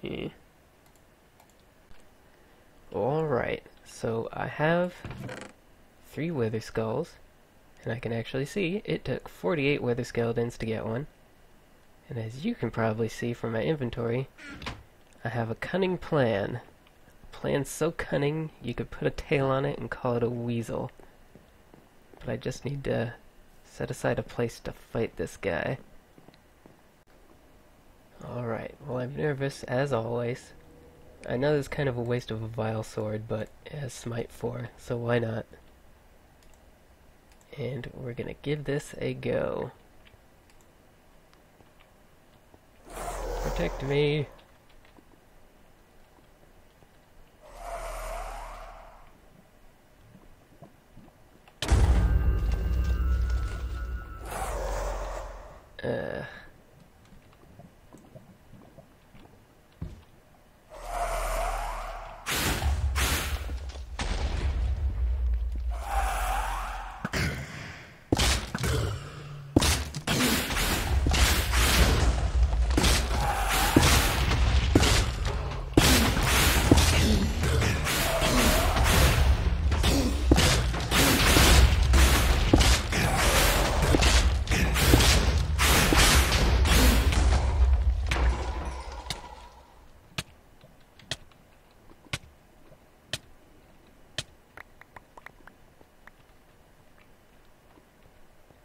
Eh. Alright, so I have 3 Wither Skulls, and I can actually see it took 48 Wither Skeletons to get one. And as you can probably see from my inventory, I have a cunning plan. A plan so cunning you could put a tail on it and call it a weasel. But I just need to set aside a place to fight this guy. Alright, well I'm nervous as always. I know this is kind of a waste of a vile sword, but it has smite 4, so why not? And we're gonna give this a go. Protect me!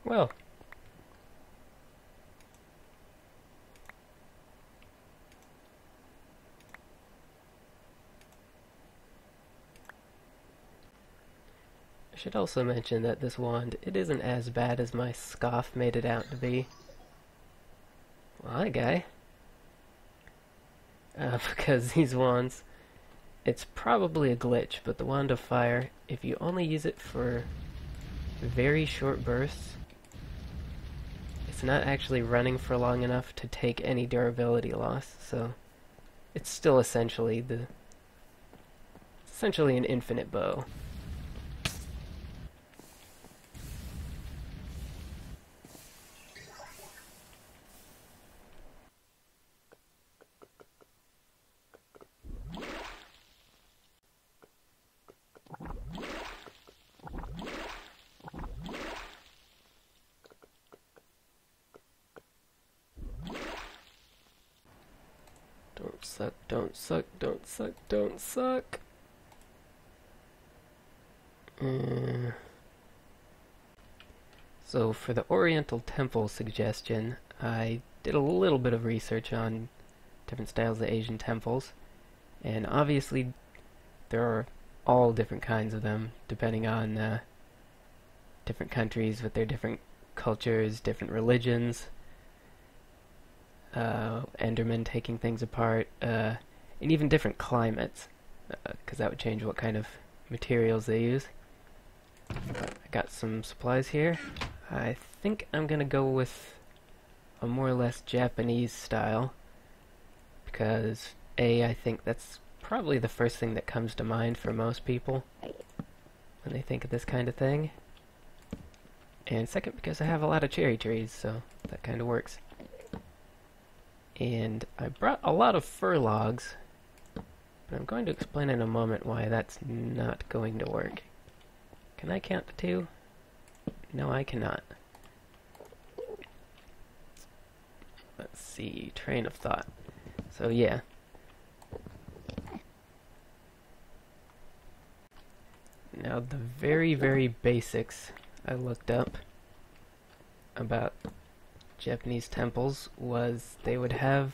Well, I should also mention that this wand, it isn't as bad as my scoff made it out to be. Well, hi guy. Because these wands, it's probably a glitch, but the Wand of Fire, if you only use it for very short bursts, it's not actually running for long enough to take any durability loss, so it's still essentially an infinite bow. Don't suck, don't suck, don't suck, don't suck. So for the Oriental Temple suggestion, I did a little bit of research on different styles of Asian temples, and obviously there are all different kinds of them, depending on different countries with their different cultures, different religions. Endermen taking things apart, and even different climates, because that would change what kind of materials they use. I got some supplies here. I think I'm gonna go with a more or less Japanese style, because I think that's probably the first thing that comes to mind for most people when they think of this kind of thing. And second, because I have a lot of cherry trees, so that kind of works. And I brought a lot of fir logs, but I'm going to explain in a moment why that's not going to work. Can I count to 2? No, I cannot. Let's see, train of thought. So yeah. Now the very, very basics I looked up about Japanese temples was they would have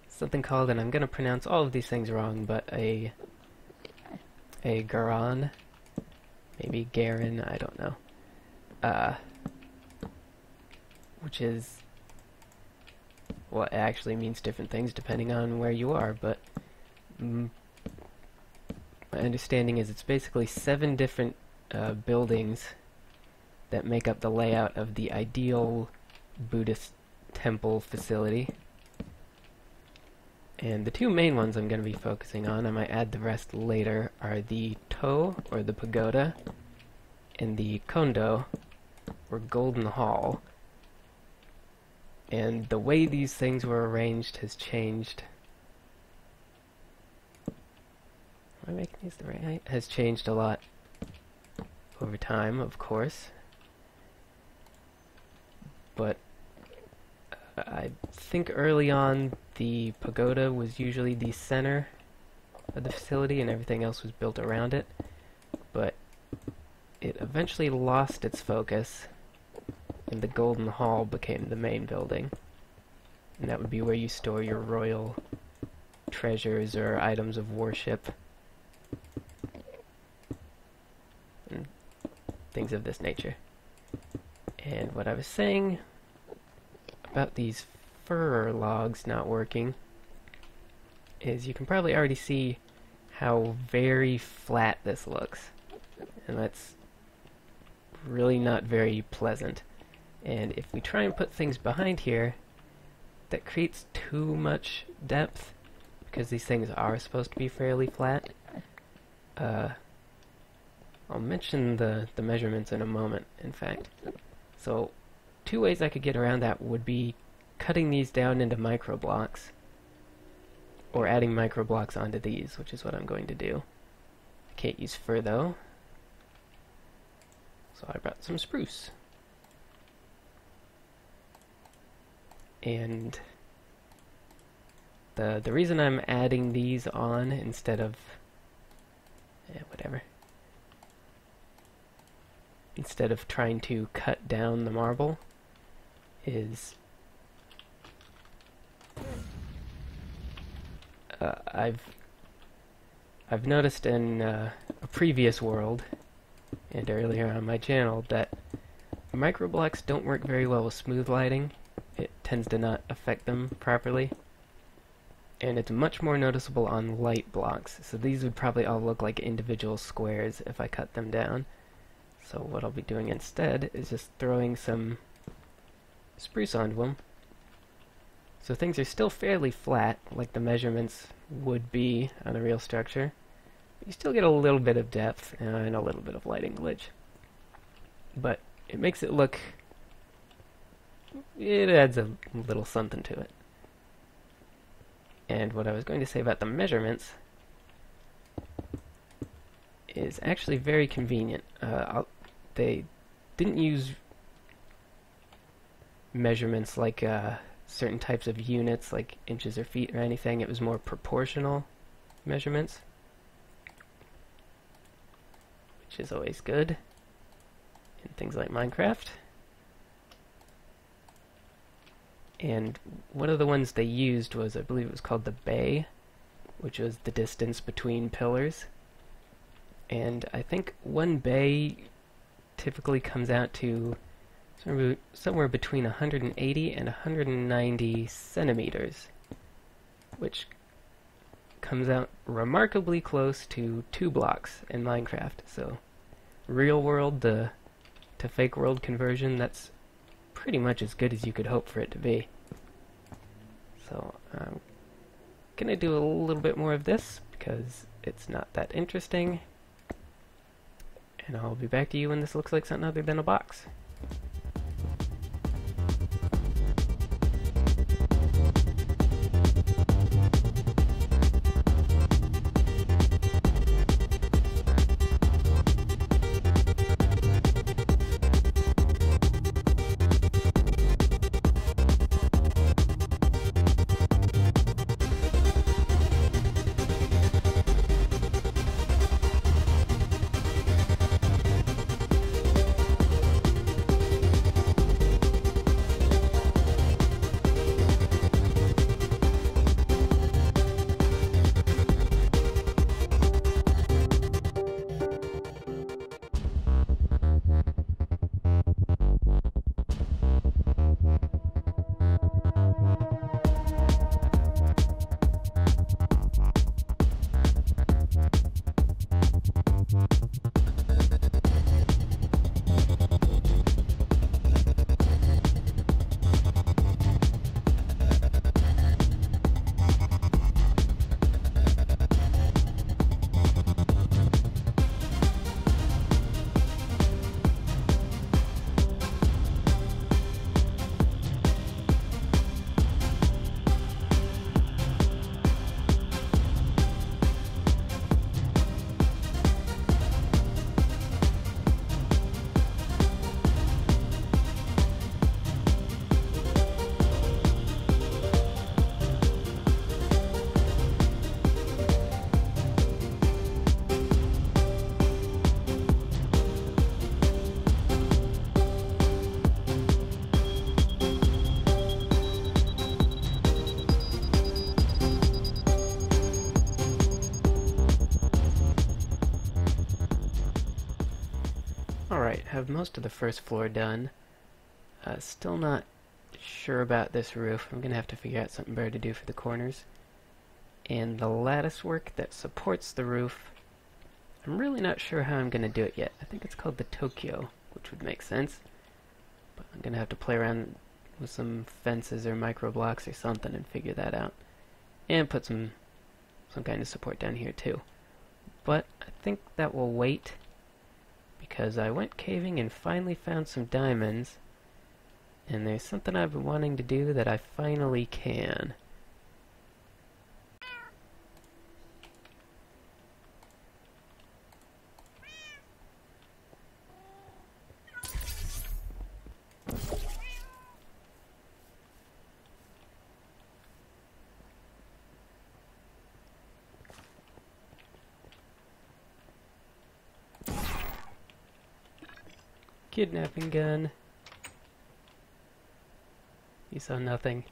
something called, and I'm going to pronounce all of these things wrong, but a garan, maybe garin, I don't know, which is, well, it actually means different things depending on where you are, but my understanding is it's basically 7 different buildings that make up the layout of the ideal Buddhist temple facility. And the 2 main ones I'm going to be focusing on, I might add the rest later, are the To, or the pagoda, and the Kondo, or golden hall. And the way these things were arranged has changed I making these the right height? Has changed a lot over time, of course. But I think early on the pagoda was usually the center of the facility and everything else was built around it. But it eventually lost its focus and the Golden Hall became the main building. And that would be where you store your royal treasures or items of worship. And things of this nature. And what I was saying about these fir logs not working is you can probably already see how very flat this looks. And that's really not very pleasant. And if we try and put things behind here, that creates too much depth, because these things are supposed to be fairly flat. I'll mention the measurements in a moment, in fact. So, two ways I could get around that would be cutting these down into micro blocks, or adding micro blocks onto these, which is what I'm going to do. I can't use fir though, so I brought some spruce. And the reason I'm adding these on instead of instead of trying to cut down the marble is I've noticed in a previous world and earlier on my channel that microblocks don't work very well with smooth lighting. It tends to not affect them properly. And it's much more noticeable on light blocks. So these would probably all look like individual squares if I cut them down. So what I'll be doing instead is just throwing some spruce onto them. So things are still fairly flat, like the measurements would be on a real structure. But you still get a little bit of depth and a little bit of lighting glitch. But it makes it look... it adds a little something to it. And what I was going to say about the measurements is actually very convenient. They didn't use measurements like certain types of units, like inches or feet or anything. It was more proportional measurements, which is always good in things like Minecraft. And one of the ones they used was, I believe it was called the bay, which was the distance between pillars. And I think one bay typically comes out to somewhere between 180 and 190 centimeters, which comes out remarkably close to 2 blocks in Minecraft. So real world to fake world conversion, that's pretty much as good as you could hope for it to be. So I'm gonna do a little bit more of this because it's not that interesting, and I'll be back to you when this looks like something other than a box. have most of the first floor done. Still not sure about this roof. I'm gonna have to figure out something better to do for the corners. And the lattice work that supports the roof, I'm really not sure how I'm gonna do it yet. I think it's called the Tokyo, which would make sense. But I'm gonna have to play around with some fences or micro blocks or something and figure that out. And put some kind of support down here too. But I think that will wait, because I went caving and finally found some diamonds, and there's something I've been wanting to do that I finally can. Kidnapping gun. You saw nothing.